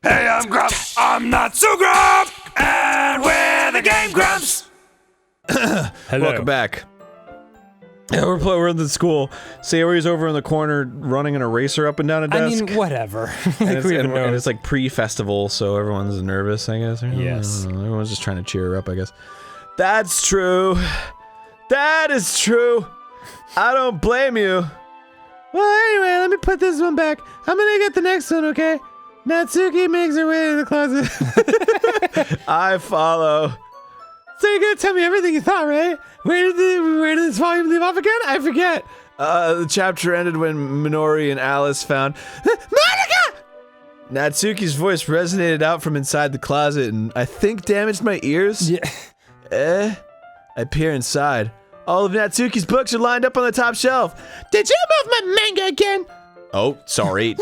Hey, I'm Grumps. I'm not so Grump, and we're the GameGrumps. Hello. Welcome back. Yeah, we're in the school. Sayori's over in the corner running an eraser up and down a desk. I mean, whatever. and it's like pre-festival, so everyone's nervous, I guess. Yes. Everyone's just trying to cheer her up, I guess. That's true. That is true. I don't blame you. Well, anyway, let me put this one back. I'm gonna get the next one, okay? Natsuki makes her way to the closet. I follow. So you're gonna tell me everything you thought, right? Where did this volume leave off again? I forget. The chapter ended when Minori and Alice found Monica! Natsuki's voice resonated out from inside the closet and I think damaged my ears. Yeah. I peer inside. All of Natsuki's books are lined up on the top shelf. Did you move my manga again? Oh, sorry.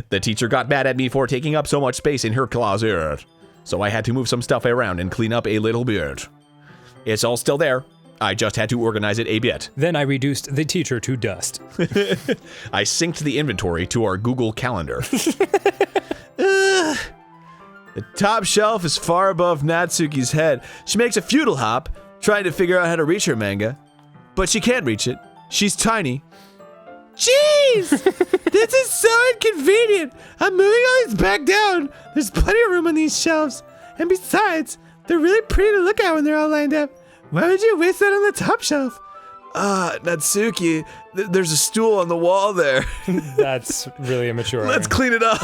The teacher got mad at me for taking up so much space in her closet. So I had to move some stuff around and clean up a little bit. It's all still there. I just had to organize it a bit. Then I reduced the teacher to dust. I synced the inventory to our Google Calendar. The top shelf is far above Natsuki's head. She makes a futile hop, trying to figure out how to reach her manga. But she can't reach it. She's tiny. Jeez! This is so inconvenient! I'm moving all these back down! There's plenty of room on these shelves. And besides, they're really pretty to look at when they're all lined up. Why would you waste that on the top shelf? Natsuki, there's a stool on the wall there. That's really immature. Let's clean it up.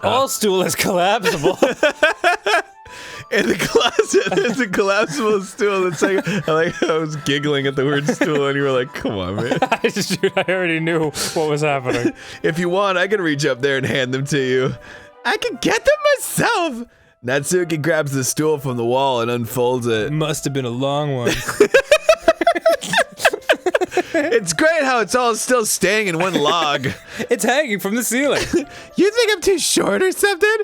All stool is collapsible. In the closet, there's a collapsible stool. It's like, I was giggling at the word stool, and you were like, come on, man. I already knew what was happening. If you want, I can reach up there and hand them to you. I can get them myself. Natsuki grabs the stool from the wall and unfolds it. Must have been a long one. It's great how it's all still staying in one log. It's hanging from the ceiling. You think I'm too short or something?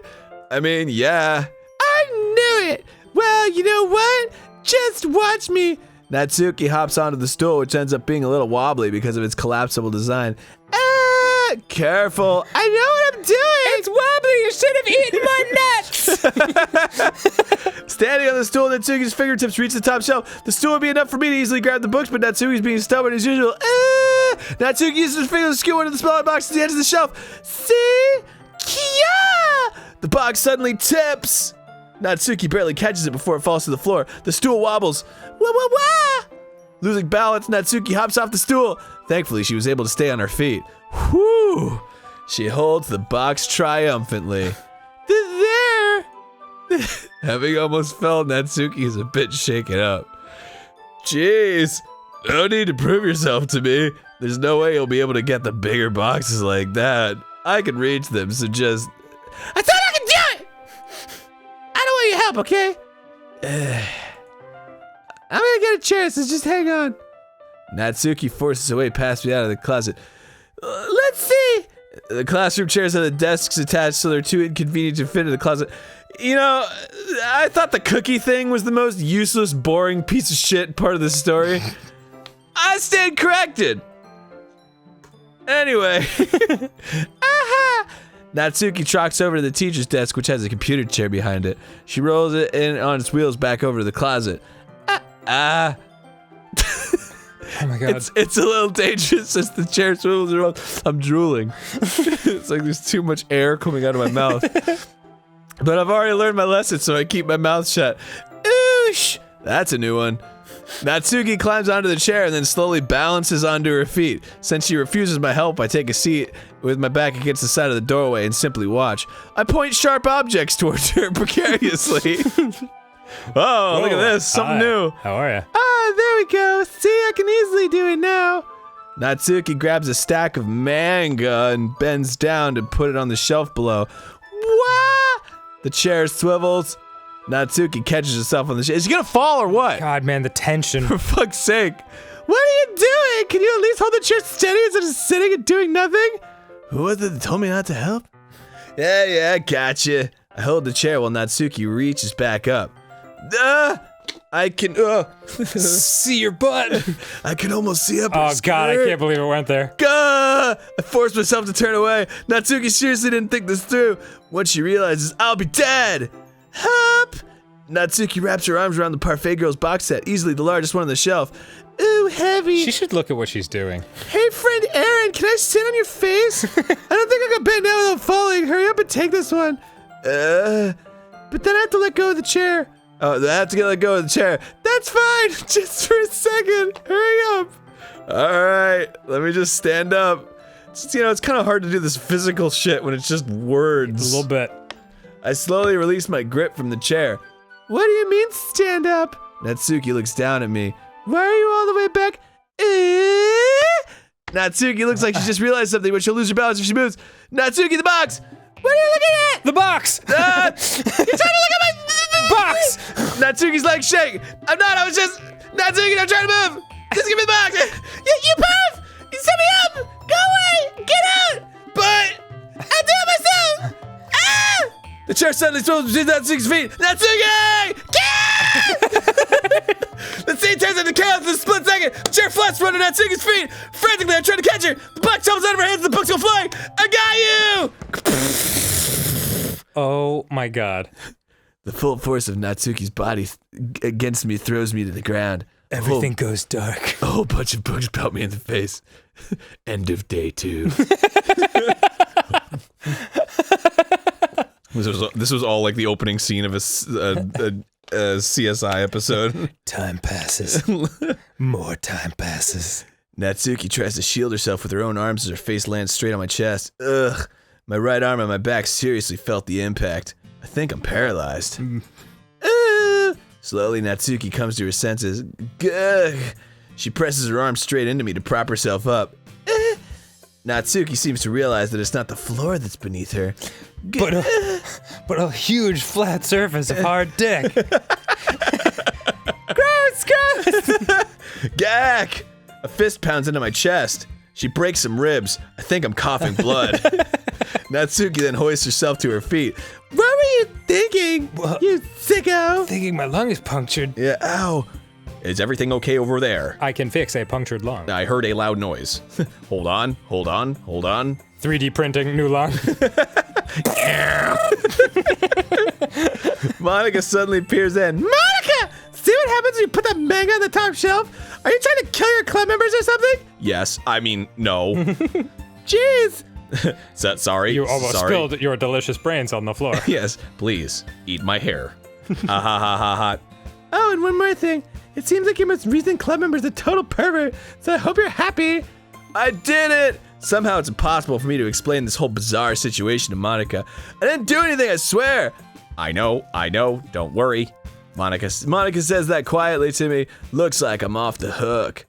I mean, yeah. I knew it! Well, you know what? Just watch me! Natsuki hops onto the stool, which ends up being a little wobbly because of its collapsible design. Careful! I know what I'm doing! It's wobbly! You should have eaten more nuts! Standing on the stool, Natsuki's fingertips reach the top shelf. The stool would be enough for me to easily grab the books, but Natsuki's being stubborn as usual. Natsuki uses his fingers to skew one of the smaller boxes at the edge of the shelf. See? Kia! The box suddenly tips. Natsuki barely catches it before it falls to the floor. The stool wobbles. Wah, wah, wah! Losing balance, Natsuki hops off the stool. Thankfully, she was able to stay on her feet. Whew! She holds the box triumphantly. There! Having almost fell, Natsuki is a bit shaken up. Jeez, no need to prove yourself to me. There's no way you'll be able to get the bigger boxes like that. I can reach them, so just... I thought I could do it! I don't want your help, okay? I'm gonna get a chair, so just hang on. Natsuki forces her way past me out of the closet. Let's see! The classroom chairs have the desks attached, so they're too inconvenient to fit in the closet. You know, I thought the cookie thing was the most useless, boring piece of shit part of the story. I stand corrected! Anyway. Aha! Natsuki trots over to the teacher's desk, which has a computer chair behind it. She rolls it in on its wheels back over to the closet. Oh my god. It's a little dangerous as the chair swivels around. I'm drooling. It's like there's too much air coming out of my mouth. But I've already learned my lesson, so I keep my mouth shut. Oosh! That's a new one. Natsuki climbs onto the chair and then slowly balances onto her feet. Since she refuses my help, I take a seat with my back against the side of the doorway and simply watch. I point sharp objects towards her precariously. Oh, look at this. Something new. How are you? There we go. See, I can easily do it now. Natsuki grabs a stack of manga and bends down to put it on the shelf below. Wah! The chair swivels. Natsuki catches herself on the chair. Is she gonna fall or what? God, man, the tension. For fuck's sake. What are you doing? Can you at least hold the chair steady instead of sitting and doing nothing? Who was it that told me not to help? Yeah, gotcha. I hold the chair while Natsuki reaches back up. I can, See your butt. I can almost see up her Oh god, I skirt. can't believe it went there. Gah! I forced myself to turn away. Natsuki seriously didn't think this through. Once she realizes I'll be dead. Hup! Natsuki wraps her arms around the Parfait Girls box set, easily the largest one on the shelf. Ooh, heavy. She should look at what she's doing. Hey, friend Aaron, can I sit on your face? I don't think I can bend down without falling. Hurry up and take this one. But then I have to let go of the chair. Oh, I have to let go of the chair. That's fine. Just for a second. Hurry up. All right, let me just stand up. It's kind of hard to do this physical shit when it's just words. A little bit. I slowly release my grip from the chair. What do you mean, stand up? Natsuki looks down at me. Why are you all the way back? Natsuki looks like she just realized something, but she'll lose her balance if she moves. Natsuki, the box! What are you looking at? The box! You're trying to look at my Box! Natsuki's legs shake. I'm not, I was just... Natsuki, don't try to move! Just give me the box! You perv! You set me up! Go away! Get out! But... I'll do it myself! Ah! The chair suddenly throws between Natsuki's feet. Natsuki! The scene turns into chaos in a split second. The chair flies from under Natsuki's feet. Frantically, I try to catch her. The box tumbles out of her hands and the books go flying. I got you! Oh my god. The full force of Natsuki's body against me throws me to the ground. Everything goes dark. A whole bunch of books pelt me in the face. End of day 2. This was all like the opening scene of a CSI episode. Time passes. More time passes. Natsuki tries to shield herself with her own arms as her face lands straight on my chest. Ugh. My right arm and my back seriously felt the impact. I think I'm paralyzed. Slowly, Natsuki comes to her senses. Gah. She presses her arm straight into me to prop herself up. Natsuki seems to realize that it's not the floor that's beneath her. But a huge flat surface of hard dick. Gross! Gak! A fist pounds into my chest. She breaks some ribs. I think I'm coughing blood. Natsuki then hoists herself to her feet. What were you thinking, you sicko? Thinking my lung is punctured. Yeah, ow. Is everything okay over there? I can fix a punctured lung. I heard a loud noise. Hold on. 3D printing new lung. Monica suddenly peers in. Monica! See what happens when you put that manga on the top shelf? Are you trying to kill your club members or something? Yes, I mean, no. Jeez! Is that sorry? You almost spilled your delicious brains on the floor. Yes, please, eat my hair. Ha ha ha ha ha. Oh, and one more thing. It seems like your most recent club member's a total pervert, so I hope you're happy. I did it! Somehow it's impossible for me to explain this whole bizarre situation to Monica. I didn't do anything, I swear! I know, don't worry. Monica says that quietly to me. Looks like I'm off the hook.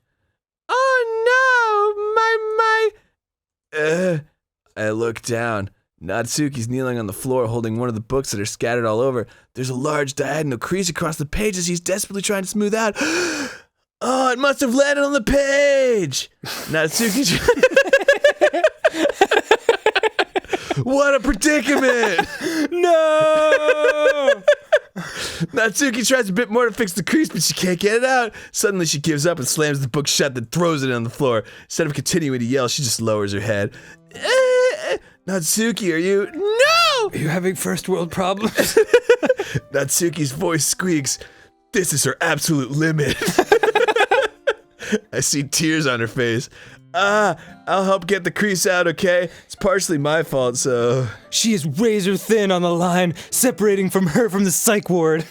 Oh no, I look down. Natsuki's kneeling on the floor holding one of the books that are scattered all over. There's a large diagonal crease across the pages he's desperately trying to smooth out. Oh, it must have landed on the page! Natsuki... What a predicament! No! Natsuki tries a bit more to fix the crease, but she can't get it out. Suddenly she gives up and slams the book shut, then throws it on the floor. Instead of continuing to yell, she just lowers her head. Natsuki, are you... No! Are you having first world problems? Natsuki's voice squeaks. This is her absolute limit. I see tears on her face. I'll help get the crease out, okay? It's partially my fault, so... She is razor thin on the line, separating from the psych ward.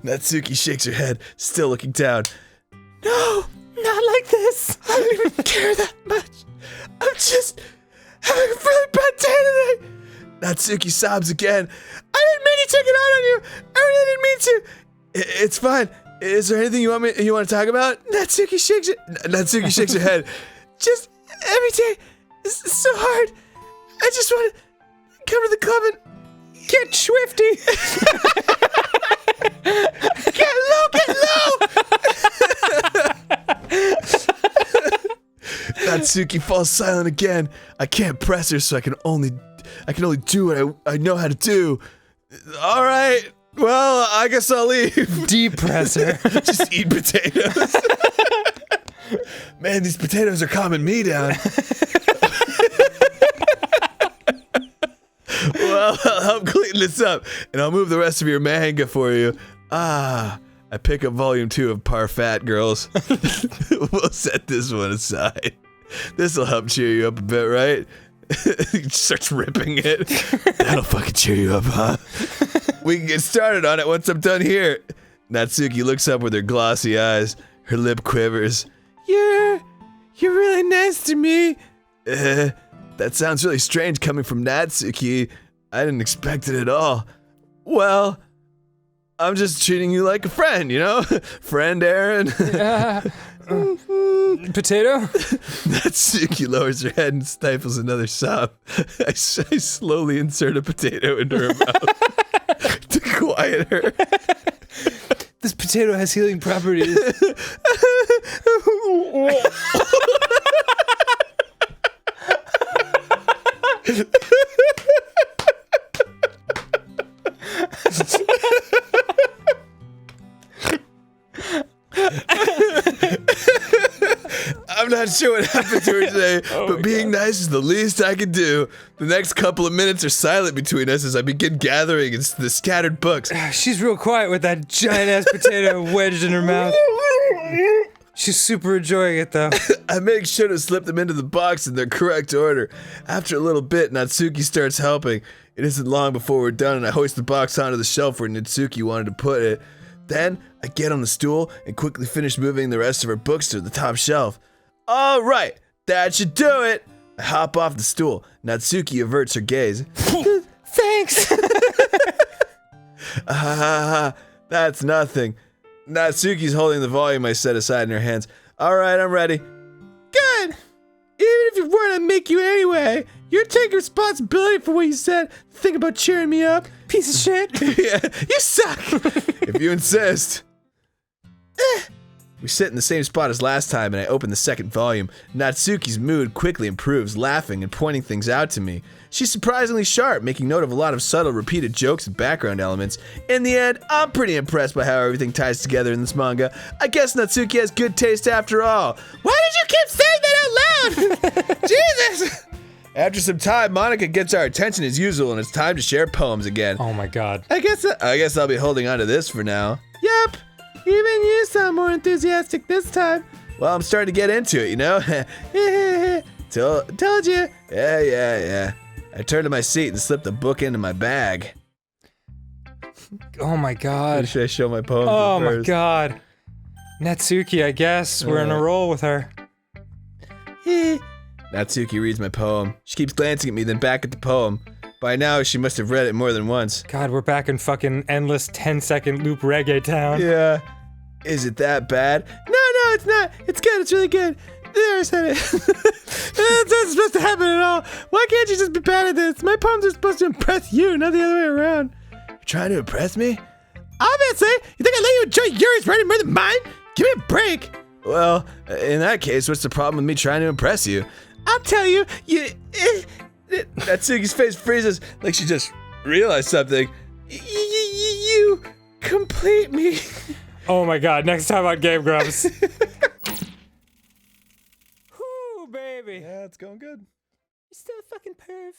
Natsuki shakes her head, still looking down. No! Not like this. I don't even care that much. I'm just having a really bad day today. Natsuki sobs again. I didn't mean to take it out on you. I really didn't mean to. It's fine. Is there anything you want to talk about? Natsuki shakes her head. Just every day is so hard. I just want to come to the club and Get swifty. get low. Natsuki falls silent again. I can't press her, so I can only do what I know how to do. All right, Well, I guess I'll leave. Depressor. Just eat potatoes. Man, these potatoes are calming me down. Well, I'll help clean this up, and I'll move the rest of your manga for you. I pick up volume 2 of Parfait Girls. We'll set this one aside. This'll help cheer you up a bit, right? He starts ripping it. That'll fucking cheer you up, huh? We can get started on it once I'm done here. Natsuki looks up with her glossy eyes. Her lip quivers. You're really nice to me. That sounds really strange coming from Natsuki. I didn't expect it at all. Well, I'm just treating you like a friend, you know? Friend Aaron. Potato? Natsuki lowers her head and stifles another sob. I slowly insert a potato into her mouth to quiet her. This potato has healing properties. I'm not sure what happened to her today, but being nice is the least I can do. The next couple of minutes are silent between us as I begin gathering the scattered books. She's real quiet with that giant-ass potato wedged in her mouth. She's super enjoying it, though. I make sure to slip them into the box in their correct order. After a little bit, Natsuki starts helping. It isn't long before we're done, and I hoist the box onto the shelf where Natsuki wanted to put it. Then, I get on the stool and quickly finish moving the rest of her books to the top shelf. All right, that should do it. I hop off the stool. Natsuki averts her gaze. Thanks. That's nothing. Natsuki's holding the volume I set aside in her hands. All right, I'm ready. Good. Even if you weren't, I'd make you anyway. You're taking responsibility for what you said. Think about cheering me up. Piece of shit. Yeah, you suck. If you insist. We sit in the same spot as last time, and I open the second volume. Natsuki's mood quickly improves, laughing and pointing things out to me. She's surprisingly sharp, making note of a lot of subtle, repeated jokes and background elements. In the end, I'm pretty impressed by how everything ties together in this manga. I guess Natsuki has good taste after all. Why did you keep saying that out loud? Jesus! After some time, Monica gets our attention as usual, and it's time to share poems again. Oh my god. I guess I'll be holding on to this for now. Yep. Even you sound more enthusiastic this time. Well, I'm starting to get into it, you know? Told you. Yeah. I turned to my seat and slipped the book into my bag. Oh my god. Should I show my poem Oh my first? god. Natsuki, I guess. We're in a roll with her. Natsuki reads my poem. She keeps glancing at me, then back at the poem. By now, she must have read it more than once. God, we're back in fucking endless 10-second loop reggae town. Yeah. Is it that bad? No, it's not. It's good. It's really good. There, I said it. That's not supposed to happen at all. Why can't you just be bad at this? My poems are supposed to impress you, not the other way around. You're trying to impress me? Obviously. You think I let you enjoy Yuri's writing more than mine? Give me a break. Well, in that case, what's the problem with me trying to impress you? I'll tell you. Natsuki's face freezes like she just realized something. You complete me. Oh my god, next time on GameGrumps. Whoo, baby. Yeah, it's going good. You're still a fucking perv.